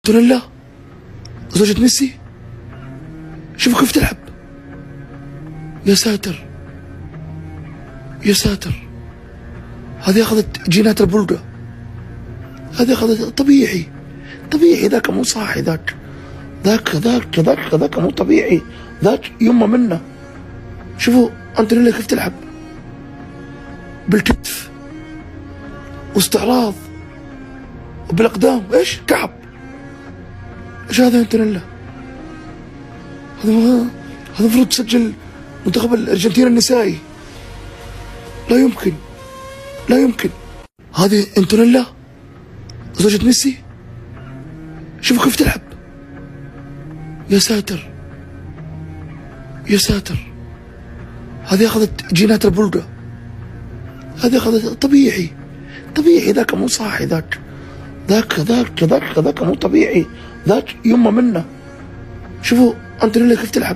أنتونيلا زوجة ميسي، شوفوا كيف تلعب. يا ساتر يا ساتر، هذه أخذت جينات البلقة، هذه أخذت طبيعي طبيعي. ذاك مو صاحي، ذاك مو طبيعي، ذاك يمه منه. شوفوا أنتونيلا كيف تلعب بالكتف واستعراض وبالأقدام. إيش كعب؟ إيش هذا أنتونيلا؟ هذا المفروض تسجل منتخب الأرجنتين النسائي. لا يمكن لا يمكن. هذه أنتونيلا زوجة ميسي، شوفوا كيف تلعب. يا ساتر يا ساتر، هذه أخذت جينات البلقة، هذه أخذت طبيعي طبيعي. ذاك مو صاحي، ذاك مو طبيعي، ذاك يمه منه. شوفوا أنتونيلا كيف تلعب.